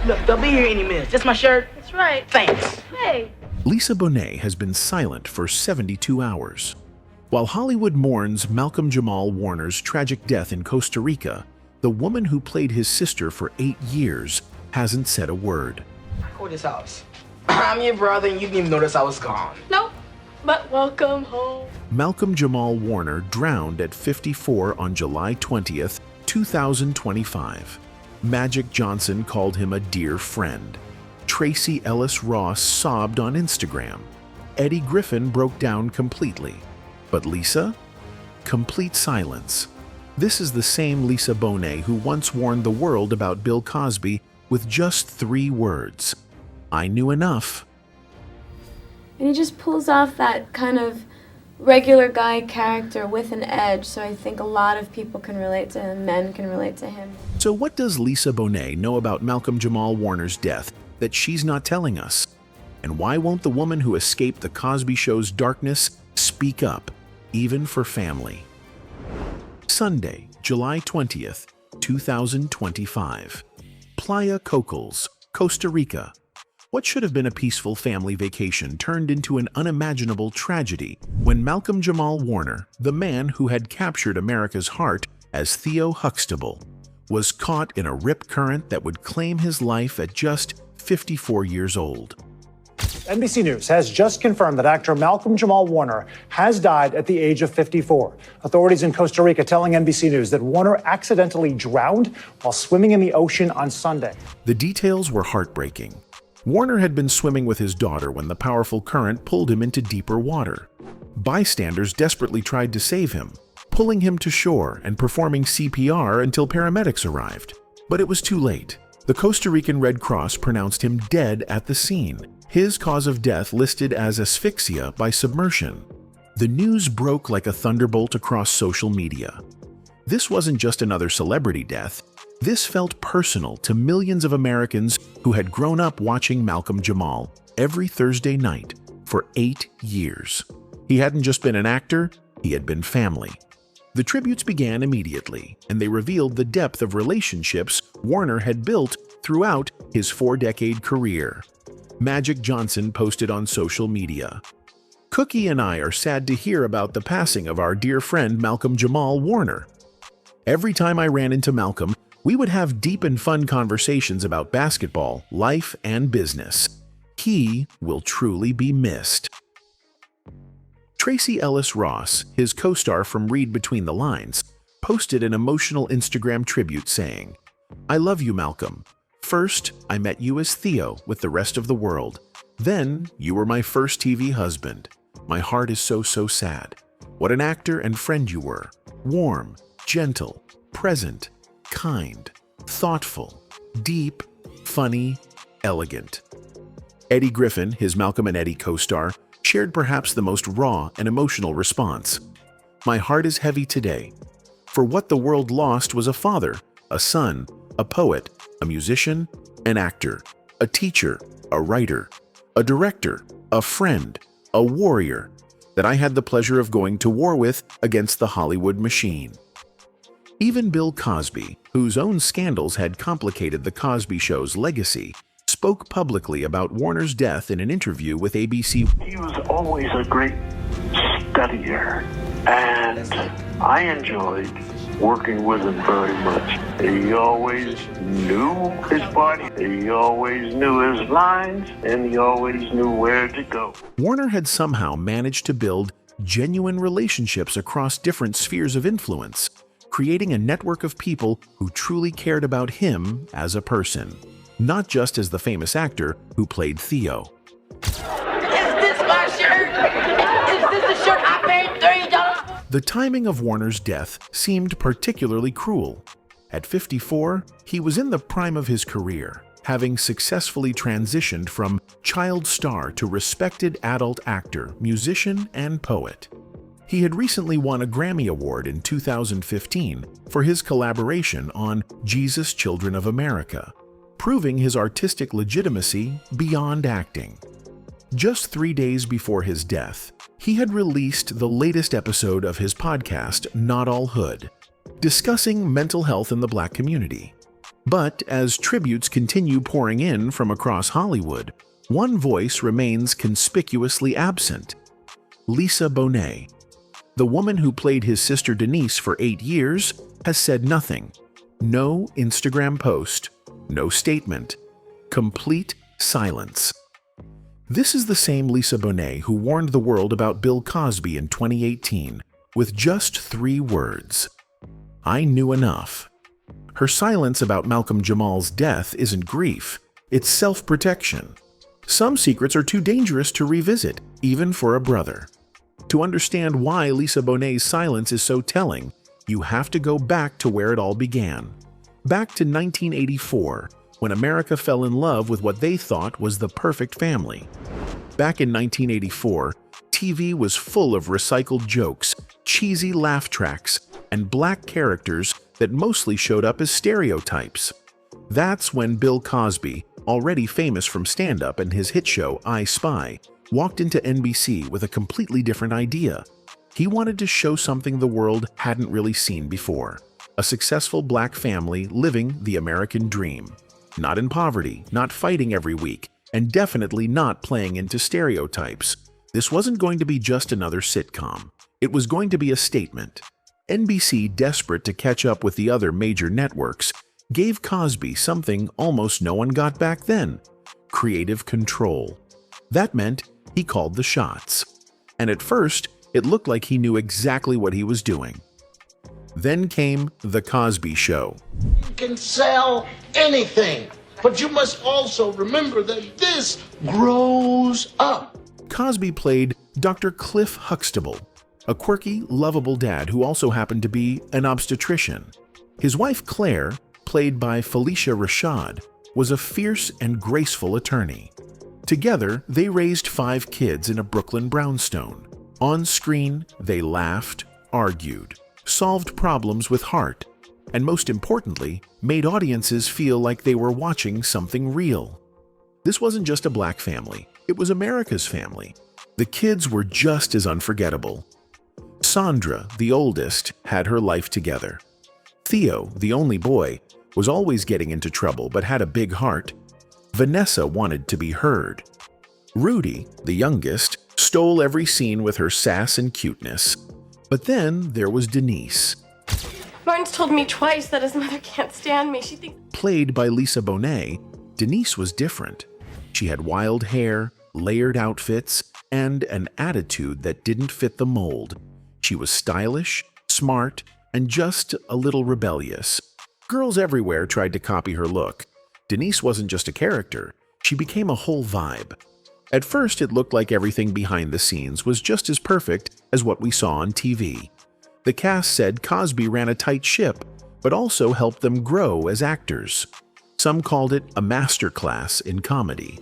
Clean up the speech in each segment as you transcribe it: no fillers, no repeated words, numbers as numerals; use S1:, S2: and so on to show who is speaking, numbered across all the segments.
S1: Look, they'll be here any minute. Just my shirt.
S2: That's right.
S1: Thanks.
S2: Hey.
S3: Lisa Bonet has been silent for 72 hours. While Hollywood mourns Malcolm-Jamal Warner's tragic death in Costa Rica, the woman who played his sister for 8 years hasn't said a word.
S1: Go to this house. I'm your brother and you didn't even notice I was gone.
S2: Nope. But welcome home.
S3: Malcolm-Jamal Warner drowned at 54 on July 20th, 2025. Magic Johnson called him a dear friend. Tracy Ellis Ross sobbed on Instagram. Eddie Griffin broke down completely. But Lisa? Complete silence. This is the same Lisa Bonet who once warned the world about Bill Cosby with just 3 words. I knew enough.
S4: And he just pulls off that kind of regular guy character with an edge, so I think a lot of people can relate to him, men can relate to him.
S3: So what does Lisa Bonet know about Malcolm-Jamal Warner's death that she's not telling us? And why won't the woman who escaped the Cosby Show's darkness speak up, even for family? Sunday, July 20th, 2025. Playa Cocos, Costa Rica. What should have been a peaceful family vacation turned into an unimaginable tragedy when Malcolm-Jamal Warner, the man who had captured America's heart as Theo Huxtable, was caught in a rip current that would claim his life at just 54 years old.
S5: NBC News has just confirmed that actor Malcolm-Jamal Warner has died at the age of 54. Authorities in Costa Rica telling NBC News that Warner accidentally drowned while swimming in the ocean on Sunday.
S3: The details were heartbreaking. Warner had been swimming with his daughter when the powerful current pulled him into deeper water. Bystanders desperately tried to save him, pulling him to shore and performing CPR until paramedics arrived. But it was too late. The Costa Rican Red Cross pronounced him dead at the scene. His cause of death listed as asphyxia by submersion. The news broke like a thunderbolt across social media. This wasn't just another celebrity death. This felt personal to millions of Americans who had grown up watching Malcolm-Jamal every Thursday night for 8 years. He hadn't just been an actor, he had been family. The tributes began immediately, and they revealed the depth of relationships Warner had built throughout his 4-decade career. Magic Johnson posted on social media, "Cookie and I are sad to hear about the passing of our dear friend Malcolm-Jamal Warner. Every time I ran into Malcolm, we would have deep and fun conversations about basketball, life, and business. He will truly be missed." Tracy Ellis Ross, his co-star from Read Between the Lines, posted an emotional Instagram tribute saying, "I love you, Malcolm. First, I met you as Theo with the rest of the world. Then, you were my first TV husband. My heart is so sad. What an actor and friend you were. Warm, gentle, present, kind, thoughtful, deep, funny, elegant." Eddie Griffin, his Malcolm and Eddie co-star, shared perhaps the most raw and emotional response. "My heart is heavy today. For what the world lost was a father, a son, a poet, a musician, an actor, a teacher, a writer, a director, a friend, a warrior that I had the pleasure of going to war with against the Hollywood machine." Even Bill Cosby, whose own scandals had complicated the Cosby Show's legacy, spoke publicly about Warner's death in an interview with ABC.
S6: "He was always a great studier, and I enjoyed working with him very much. He always knew his body, he always knew his lines, and he always knew where to go."
S3: Warner had somehow managed to build genuine relationships across different spheres of influence, creating a network of people who truly cared about him as a person, not just as the famous actor who played Theo.
S1: Is this my shirt? Is this the shirt I paid $30?
S3: The timing of Warner's death seemed particularly cruel. At 54, he was in the prime of his career, having successfully transitioned from child star to respected adult actor, musician, and poet. He had recently won a Grammy Award in 2015 for his collaboration on Jesus Children of America, proving his artistic legitimacy beyond acting. Just 3 days before his death, he had released the latest episode of his podcast, Not All Hood, discussing mental health in the Black community. But as tributes continue pouring in from across Hollywood, one voice remains conspicuously absent: Lisa Bonet. The woman who played his sister Denise for 8 years has said nothing. No Instagram post, no statement. Complete silence. This is the same Lisa Bonet who warned the world about Bill Cosby in 2018 with just 3 words: "I knew enough." Her silence about Malcolm-Jamal's death isn't grief, it's self-protection. Some secrets are too dangerous to revisit, even for a brother. To understand why Lisa Bonet's silence is so telling, you have to go back to where it all began. Back to 1984, when America fell in love with what they thought was the perfect family. Back in 1984, TV was full of recycled jokes, cheesy laugh tracks, and black characters that mostly showed up as stereotypes. That's when Bill Cosby, already famous from stand-up and his hit show I Spy, walked into NBC with a completely different idea. He wanted to show something the world hadn't really seen before: a successful black family living the American dream. Not in poverty, not fighting every week, and definitely not playing into stereotypes. This wasn't going to be just another sitcom. It was going to be a statement. NBC, desperate to catch up with the other major networks, gave Cosby something almost no one got back then: creative control. That meant he called the shots. And at first, it looked like he knew exactly what he was doing. Then came The Cosby Show.
S7: You can sell anything, but you must also remember that this grows up.
S3: Cosby played Dr. Cliff Huxtable, a quirky, lovable dad who also happened to be an obstetrician. His wife Claire, played by Felicia Rashad, was a fierce and graceful attorney. Together, they raised 5 kids in a Brooklyn brownstone. On screen, they laughed, argued, solved problems with heart, and most importantly, made audiences feel like they were watching something real. This wasn't just a black family, it was America's family. The kids were just as unforgettable. Sandra, the oldest, had her life together. Theo, the only boy, was always getting into trouble but had a big heart. Vanessa wanted to be heard. Rudy, the youngest, stole every scene with her sass and cuteness. But then there was Denise.
S2: Martin's told me twice that his mother can't stand me. She thinks...
S3: Played by Lisa Bonet, Denise was different. She had wild hair, layered outfits, and an attitude that didn't fit the mold. She was stylish, smart, and just a little rebellious. Girls everywhere tried to copy her look. Denise wasn't just a character, she became a whole vibe. At first, it looked like everything behind the scenes was just as perfect as what we saw on TV. The cast said Cosby ran a tight ship, but also helped them grow as actors. Some called it a masterclass in comedy.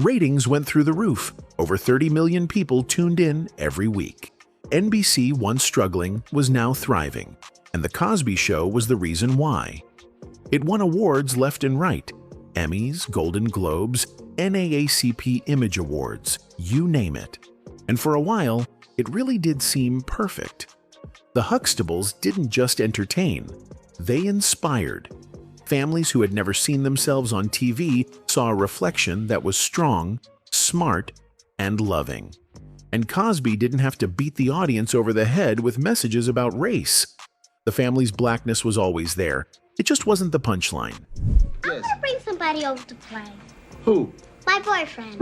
S3: Ratings went through the roof. Over 30 million people tuned in every week. NBC, once struggling, was now thriving, and The Cosby Show was the reason why. It won awards left and right: Emmys, Golden Globes, NAACP Image Awards, you name it. And for a while, it really did seem perfect. The Huxtables didn't just entertain, they inspired. Families who had never seen themselves on TV saw a reflection that was strong, smart, and loving. And Cosby didn't have to beat the audience over the head with messages about race. The family's blackness was always there. It just wasn't the punchline.
S8: I'm gonna bring somebody over to play.
S7: Who?
S8: My boyfriend.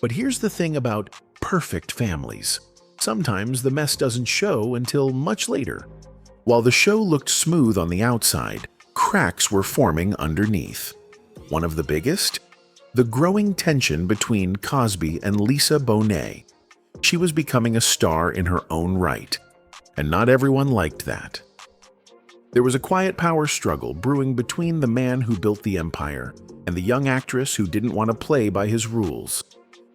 S3: But here's the thing about perfect families. Sometimes the mess doesn't show until much later. While the show looked smooth on the outside, cracks were forming underneath. One of the biggest? The growing tension between Cosby and Lisa Bonet. She was becoming a star in her own right, and not everyone liked that. There was a quiet power struggle brewing between the man who built the empire and the young actress who didn't want to play by his rules.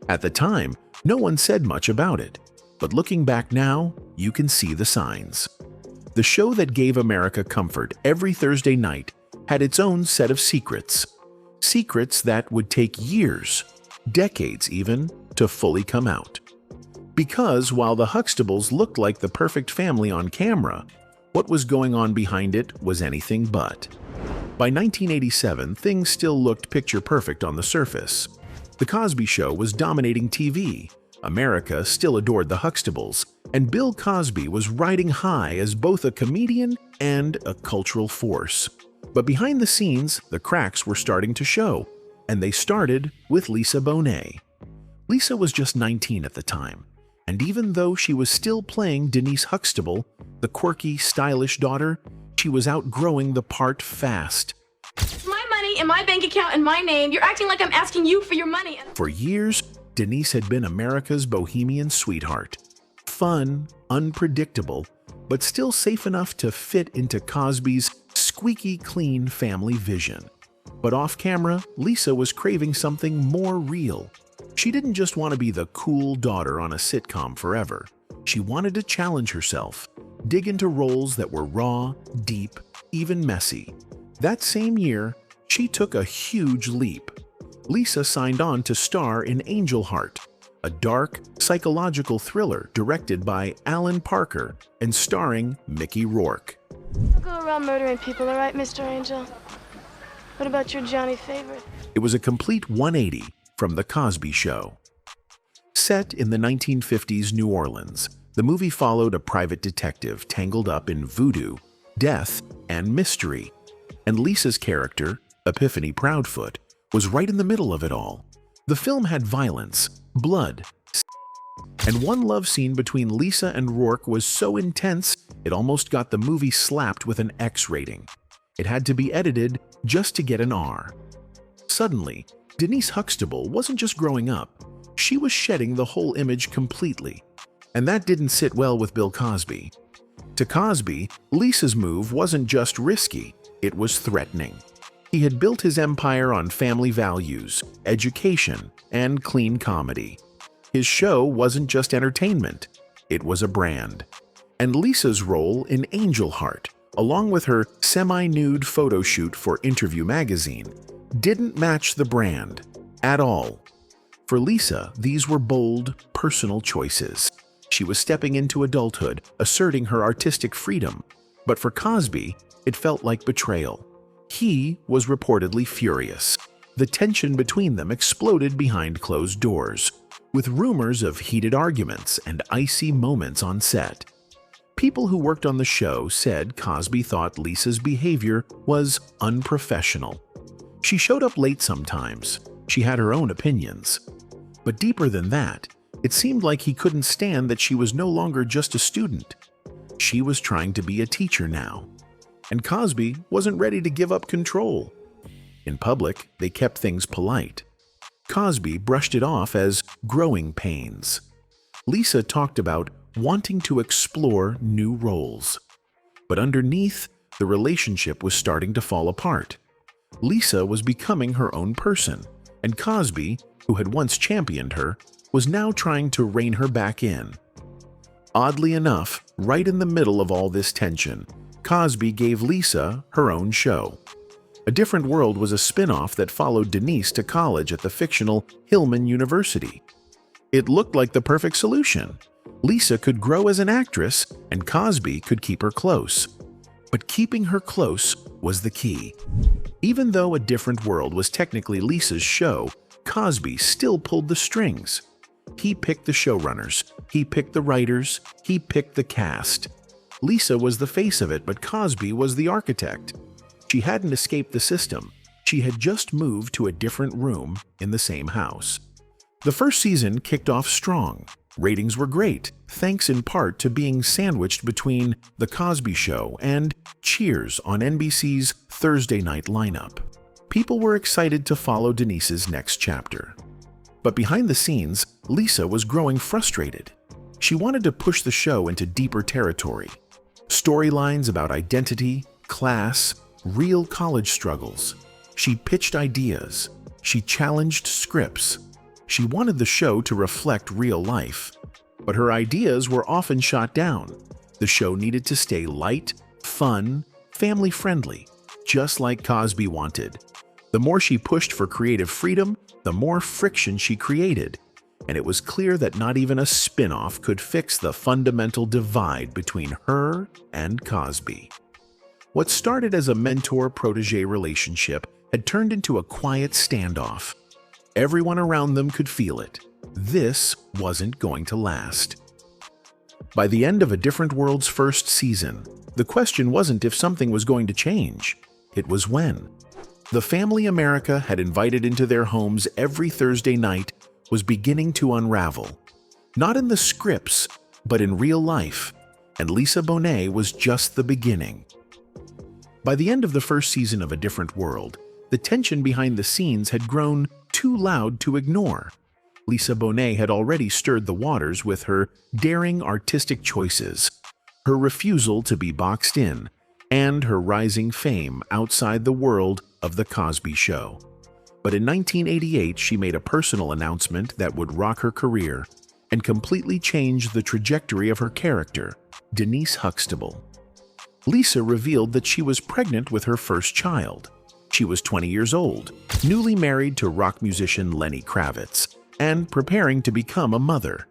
S3: At the time, no one said much about it, but looking back now, you can see the signs. The show that gave America comfort every Thursday night had its own set of secrets. Secrets that would take years, decades even, to fully come out. Because while the Huxtables looked like the perfect family on camera, what was going on behind it was anything but. By 1987, things still looked picture-perfect on the surface. The Cosby Show was dominating TV, America still adored the Huxtables, and Bill Cosby was riding high as both a comedian and a cultural force. But behind the scenes, the cracks were starting to show, and they started with Lisa Bonet. Lisa was just 19 at the time, and even though she was still playing Denise Huxtable, the quirky, stylish daughter, she was outgrowing the part fast.
S2: It's my money in my bank account in my name. You're acting like I'm asking you for your money.
S3: For years, Denise had been America's bohemian sweetheart. Fun, unpredictable, but still safe enough to fit into Cosby's squeaky clean family vision. But off-camera, Lisa was craving something more real. She didn't just want to be the cool daughter on a sitcom forever. She wanted to challenge herself, dig into roles that were raw, deep, even messy. That same year, she took a huge leap. Lisa signed on to star in Angel Heart, a dark, psychological thriller directed by Alan Parker and starring Mickey Rourke.
S2: Don't go around murdering people, all right, Mr. Angel? What about your Johnny favorite?
S3: It was a complete 180 from The Cosby Show. Set in the 1950s New Orleans, the movie followed a private detective tangled up in voodoo, death, and mystery. And Lisa's character, Epiphany Proudfoot, was right in the middle of it all. The film had violence, blood, and one love scene between Lisa and Rourke was so intense it almost got the movie slapped with an X rating. It had to be edited just to get an R. Suddenly, Denise Huxtable wasn't just growing up, she was shedding the whole image completely. And that didn't sit well with Bill Cosby. To Cosby, Lisa's move wasn't just risky, it was threatening. He had built his empire on family values, education, and clean comedy. His show wasn't just entertainment, it was a brand. And Lisa's role in Angel Heart, along with her semi-nude photo shoot for Interview magazine, didn't match the brand at all. For Lisa, these were bold, personal choices. She was stepping into adulthood, asserting her artistic freedom. But for Cosby, it felt like betrayal. He was reportedly furious. The tension between them exploded behind closed doors, with rumors of heated arguments and icy moments on set. People who worked on the show said Cosby thought Lisa's behavior was unprofessional. She showed up late sometimes. She had her own opinions. But deeper than that, it seemed like he couldn't stand that she was no longer just a student. She was trying to be a teacher now. And Cosby wasn't ready to give up control. In public, they kept things polite. Cosby brushed it off as growing pains. Lisa talked about wanting to explore new roles. But underneath, the relationship was starting to fall apart. Lisa was becoming her own person, and Cosby, who had once championed her, was now trying to rein her back in. Oddly enough, right in the middle of all this tension, Cosby gave Lisa her own show. A Different World was a spin-off that followed Denise to college at the fictional Hillman University. It looked like the perfect solution. Lisa could grow as an actress, and Cosby could keep her close. But keeping her close was the key. Even though A Different World was technically Lisa's show, Cosby still pulled the strings. He picked the showrunners, he picked the writers, he picked the cast. Lisa was the face of it, but Cosby was the architect. She hadn't escaped the system. She had just moved to a different room in the same house. The first season kicked off strong. Ratings were great, thanks in part to being sandwiched between The Cosby Show and Cheers on NBC's Thursday night lineup. People were excited to follow Denise's next chapter. But behind the scenes, Lisa was growing frustrated. She wanted to push the show into deeper territory. Storylines about identity, class, real college struggles. She pitched ideas. She challenged scripts. She wanted the show to reflect real life. But her ideas were often shot down. The show needed to stay light, fun, family-friendly, just like Cosby wanted. The more she pushed for creative freedom, the more friction she created. and it was clear that not even a spin-off could fix the fundamental divide between her and Cosby. What started as a mentor-protege relationship had turned into a quiet standoff. Everyone around them could feel it. This wasn't going to last. By the end of A Different World's first season, the question wasn't if something was going to change. It was when. The family America had invited into their homes every Thursday night was beginning to unravel. Not in the scripts, but in real life, and Lisa Bonet was just the beginning. By the end of the first season of A Different World, the tension behind the scenes had grown too loud to ignore. Lisa Bonet had already stirred the waters with her daring artistic choices, her refusal to be boxed in, and her rising fame outside the world of The Cosby Show. But in 1988, she made a personal announcement that would rock her career and completely change the trajectory of her character, Denise Huxtable. Lisa revealed that she was pregnant with her first child. She was 20 years old, newly married to rock musician Lenny Kravitz, and preparing to become a mother.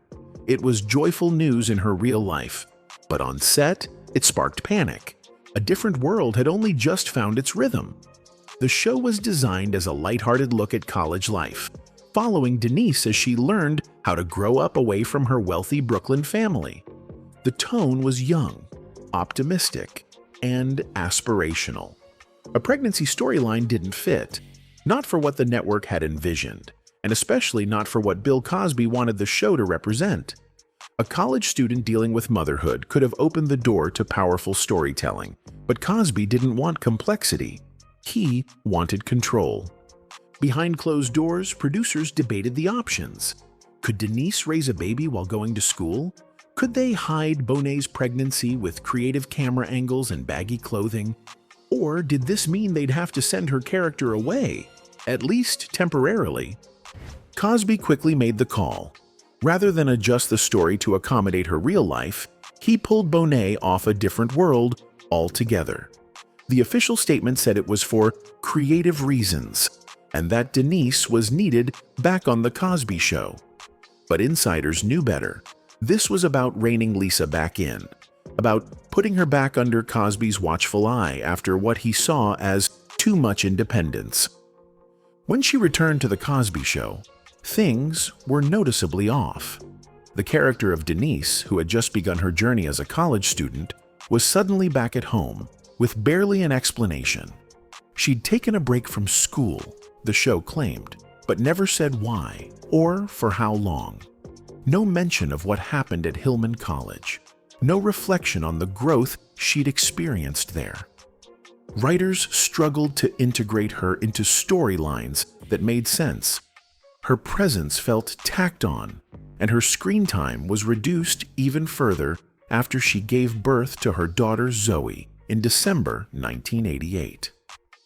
S3: It was joyful news in her real life, but on set, it sparked panic. A Different World had only just found its rhythm. The show was designed as a lighthearted look at college life, following Denise as she learned how to grow up away from her wealthy Brooklyn family. The tone was young, optimistic, and aspirational. A pregnancy storyline didn't fit, not for what the network had envisioned, and especially not for what Bill Cosby wanted the show to represent. A college student dealing with motherhood could have opened the door to powerful storytelling, but Cosby didn't want complexity. He wanted control. Behind closed doors, producers debated the options. Could Denise raise a baby while going to school? Could they hide Bonet's pregnancy with creative camera angles and baggy clothing? Or did this mean they'd have to send her character away, at least temporarily? Cosby quickly made the call. Rather than adjust the story to accommodate her real life, he pulled Bonet off A Different World altogether. The official statement said it was for creative reasons, and that Denise was needed back on The Cosby Show. But insiders knew better. This was about reining Lisa back in, about putting her back under Cosby's watchful eye after what he saw as too much independence. When she returned to The Cosby Show, things were noticeably off. The character of Denise, who had just begun her journey as a college student, was suddenly back at home, with barely an explanation. She'd taken a break from school, the show claimed, but never said why or for how long. No mention of what happened at Hillman College. No reflection on the growth she'd experienced there. Writers struggled to integrate her into storylines that made sense. Her presence felt tacked on, and her screen time was reduced even further after she gave birth to her daughter Zoe in December 1988.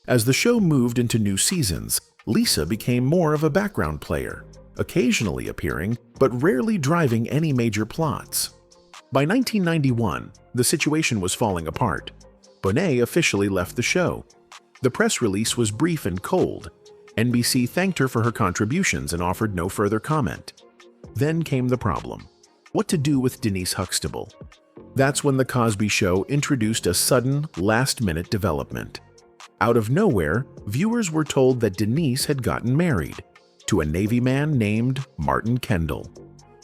S3: As the show moved into new seasons, Lisa became more of a background player, occasionally appearing, but rarely driving any major plots. By 1991, the situation was falling apart. Bonet officially left the show. The press release was brief and cold. NBC thanked her for her contributions and offered no further comment. Then came the problem. What to do with Denise Huxtable? That's when The Cosby Show introduced a sudden, last-minute development. Out of nowhere, viewers were told that Denise had gotten married to a Navy man named Martin Kendall.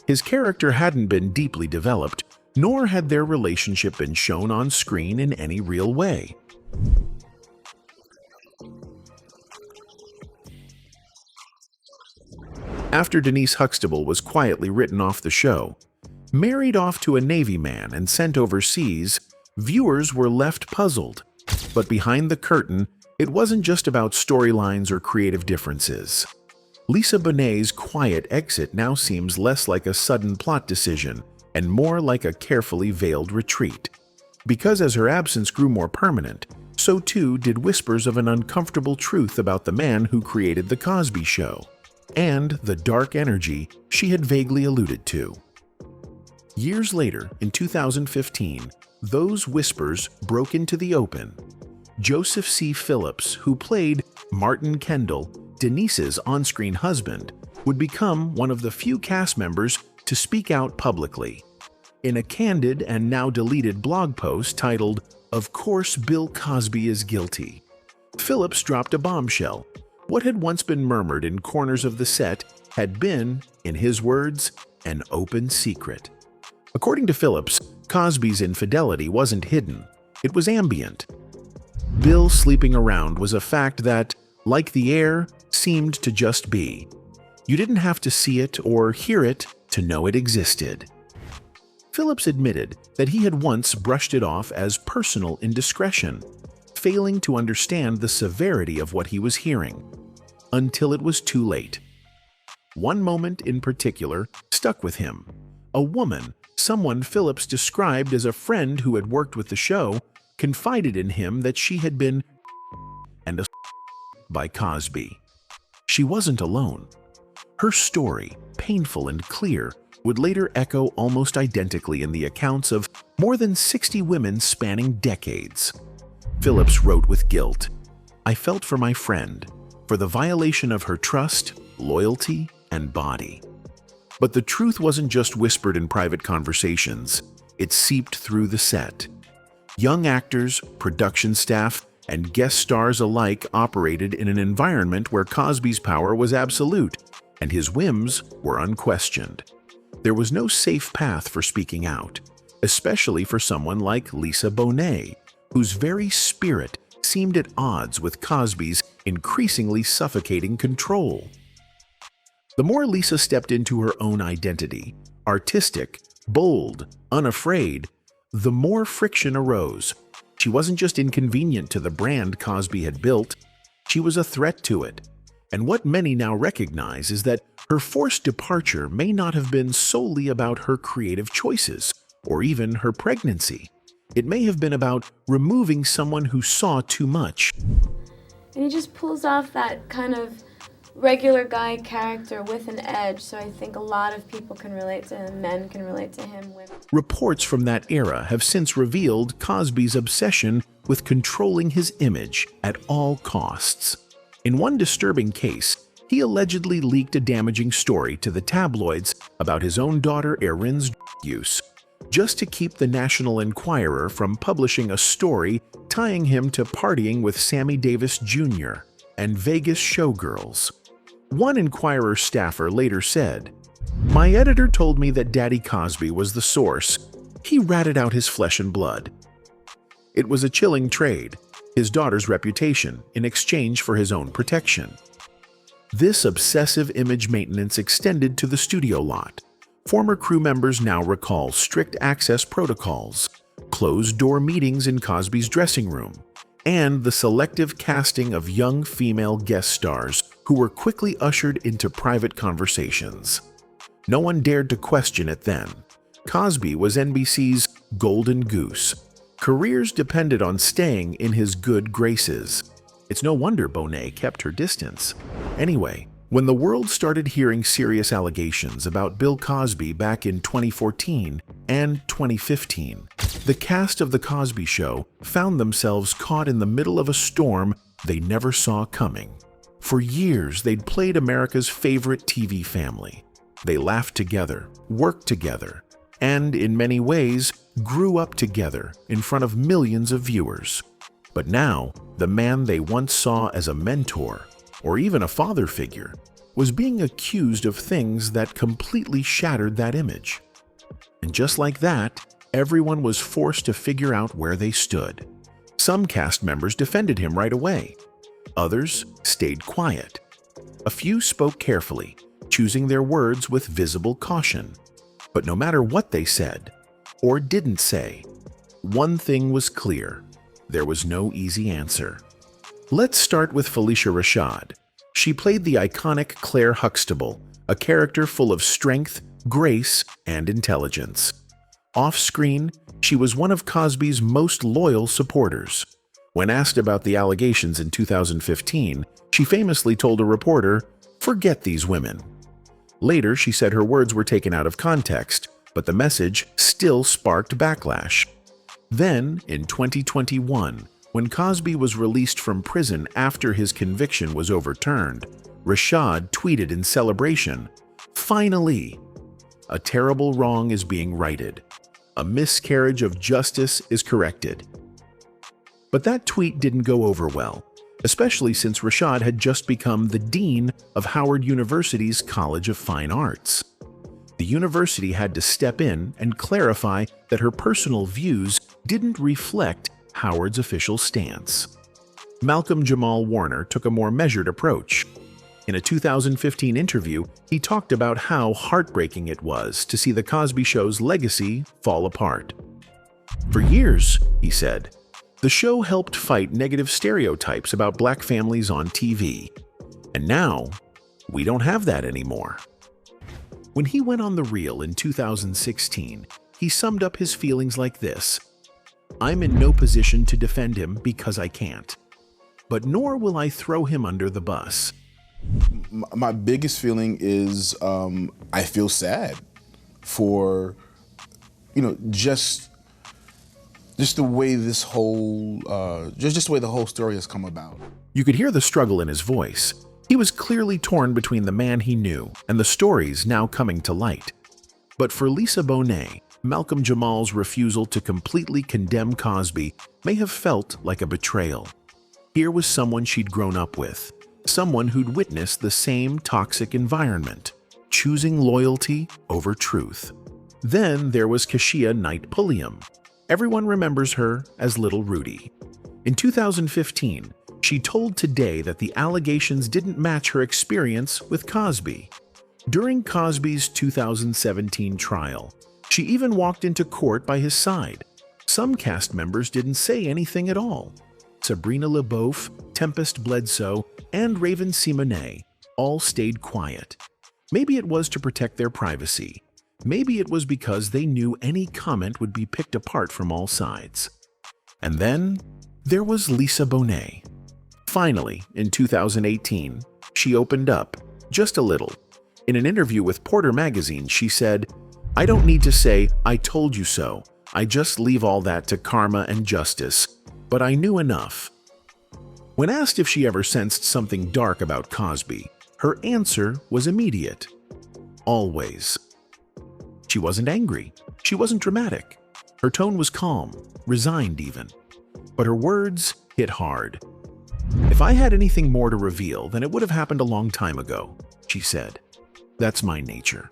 S3: His character hadn't been deeply developed, nor had their relationship been shown on screen in any real way. After Denise Huxtable was quietly written off the show, married off to a Navy man and sent overseas, viewers were left puzzled. But behind the curtain, it wasn't just about storylines or creative differences. Lisa Bonet's quiet exit now seems less like a sudden plot decision and more like a carefully veiled retreat. Because as her absence grew more permanent, so too did whispers of an uncomfortable truth about the man who created The Cosby Show, and the dark energy she had vaguely alluded to. Years later, in 2015, those whispers broke into the open. Joseph C. Phillips, who played Martin Kendall, Denise's on-screen husband, would become one of the few cast members to speak out publicly. In a candid and now deleted blog post titled, "Of course Bill Cosby is guilty," Phillips dropped a bombshell. What had once been murmured in corners of the set had been, in his words, an open secret. According to Phillips, Cosby's infidelity wasn't hidden, it was ambient. Bill sleeping around was a fact that, like the air, seemed to just be. You didn't have to see it or hear it to know it existed. Phillips admitted that he had once brushed it off as personal indiscretion, failing to understand the severity of what he was hearing, until it was too late. One moment in particular stuck with him. A woman, someone Phillips described as a friend who had worked with the show, confided in him that she had been and by Cosby. She wasn't alone. Her story, painful and clear, would later echo almost identically in the accounts of more than 60 women spanning decades. Phillips wrote with guilt, "I felt for my friend, for the violation of her trust, loyalty, and body." But the truth wasn't just whispered in private conversations. It seeped through the set. Young actors, production staff, and guest stars alike operated in an environment where Cosby's power was absolute, and his whims were unquestioned. There was no safe path for speaking out, especially for someone like Lisa Bonet, whose very spirit seemed at odds with Cosby's increasingly suffocating control. The more Lisa stepped into her own identity, artistic, bold, unafraid, the more friction arose. She wasn't just inconvenient to the brand Cosby had built, she was a threat to it. And what many now recognize is that her forced departure may not have been solely about her creative choices, or even her pregnancy. It may have been about removing someone who saw too much.
S4: And he just pulls off that kind of regular guy character with an edge, so I think a lot of people can relate to him, men can relate to him, women.
S3: Reports from that era have since revealed Cosby's obsession with controlling his image at all costs. In one disturbing case, he allegedly leaked a damaging story to the tabloids about his own daughter Erin's use, just to keep the National Enquirer from publishing a story tying him to partying with Sammy Davis Jr. and Vegas showgirls. One Enquirer staffer later said, "My editor told me that Daddy Cosby was the source. He ratted out his flesh and blood." It was a chilling trade, his daughter's reputation in exchange for his own protection. This obsessive image maintenance extended to the studio lot. Former crew members now recall strict access protocols, closed-door meetings in Cosby's dressing room, and the selective casting of young female guest stars who were quickly ushered into private conversations. No one dared to question it then. Cosby was NBC's golden goose. Careers depended on staying in his good graces. It's no wonder Bonet kept her distance. Anyway, when the world started hearing serious allegations about Bill Cosby back in 2014 and 2015, the cast of The Cosby Show found themselves caught in the middle of a storm they never saw coming. For years, they'd played America's favorite TV family. They laughed together, worked together, and in many ways, grew up together in front of millions of viewers. But now, the man they once saw as a mentor, or even a father figure, was being accused of things that completely shattered that image. And just like that, everyone was forced to figure out where they stood. Some cast members defended him right away. Others stayed quiet. A few spoke carefully, choosing their words with visible caution. But no matter what they said, or didn't say, one thing was clear: there was no easy answer. Let's start with Phylicia Rashad. She played the iconic Claire Huxtable, a character full of strength, grace, and intelligence. Off-screen, she was one of Cosby's most loyal supporters. When asked about the allegations in 2015, she famously told a reporter, "Forget these women." Later, she said her words were taken out of context, but the message still sparked backlash. Then, in 2021, when Cosby was released from prison after his conviction was overturned, Rashad tweeted in celebration, "Finally! A terrible wrong is being righted. A miscarriage of justice is corrected." But that tweet didn't go over well, especially since Rashad had just become the dean of Howard University's College of Fine Arts. The university had to step in and clarify that her personal views didn't reflect Howard's official stance. Malcolm-Jamal Warner took a more measured approach. In a 2015 interview, he talked about how heartbreaking it was to see the Cosby Show's legacy fall apart. "For years," he said, "the show helped fight negative stereotypes about black families on TV. And now, we don't have that anymore." When he went on The Real in 2016, he summed up his feelings like this: "I'm in no position to defend him because I can't. But nor will I throw him under the bus."
S9: My biggest feeling is I feel sad for, just the way this whole, just the way the whole story has come about.
S3: You could hear the struggle in his voice. He was clearly torn between the man he knew and the stories now coming to light. But for Lisa Bonet, Malcolm-Jamal's refusal to completely condemn Cosby may have felt like a betrayal. Here was someone she'd grown up with, someone who'd witnessed the same toxic environment, choosing loyalty over truth. Then there was Kashia Knight Pulliam. Everyone remembers her as Little Rudy. In 2015, she told Today that the allegations didn't match her experience with Cosby. During Cosby's 2017 trial, she even walked into court by his side. Some cast members didn't say anything at all. Sabrina LaBeouf, Tempest Bledsoe, and Raven Simonet all stayed quiet. Maybe it was to protect their privacy. Maybe it was because they knew any comment would be picked apart from all sides. And then there was Lisa Bonet. Finally, in 2018, she opened up, just a little. In an interview with Porter magazine, she said, "I don't need to say, 'I told you so.' I just leave all that to karma and justice. But I knew enough." When asked if she ever sensed something dark about Cosby, her answer was immediate. Always. She wasn't angry. She wasn't dramatic. Her tone was calm, resigned even. But her words hit hard. "If I had anything more to reveal, then it would have happened a long time ago," she said. "That's my nature.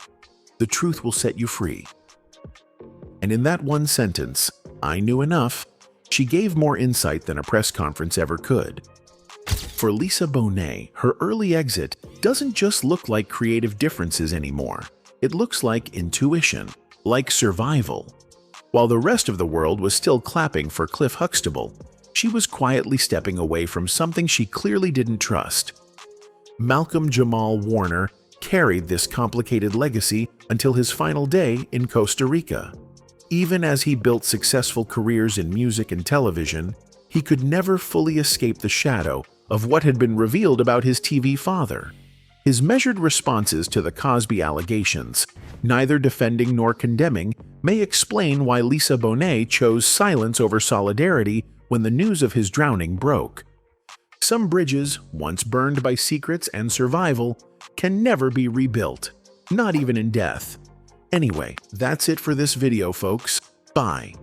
S3: The truth will set you free." And in that one sentence, "I knew enough," she gave more insight than a press conference ever could. For Lisa Bonet, her early exit doesn't just look like creative differences anymore. It looks like intuition, like survival. While the rest of the world was still clapping for Cliff Huxtable, she was quietly stepping away from something she clearly didn't trust. Malcolm-Jamal Warner carried this complicated legacy until his final day in Costa Rica. Even as he built successful careers in music and television, he could never fully escape the shadow of what had been revealed about his TV father. His measured responses to the Cosby allegations, neither defending nor condemning, may explain why Lisa Bonet chose silence over solidarity when the news of his drowning broke. Some bridges, once burned by secrets and survival, can never be rebuilt, not even in death. Anyway, that's it for this video, folks. Bye.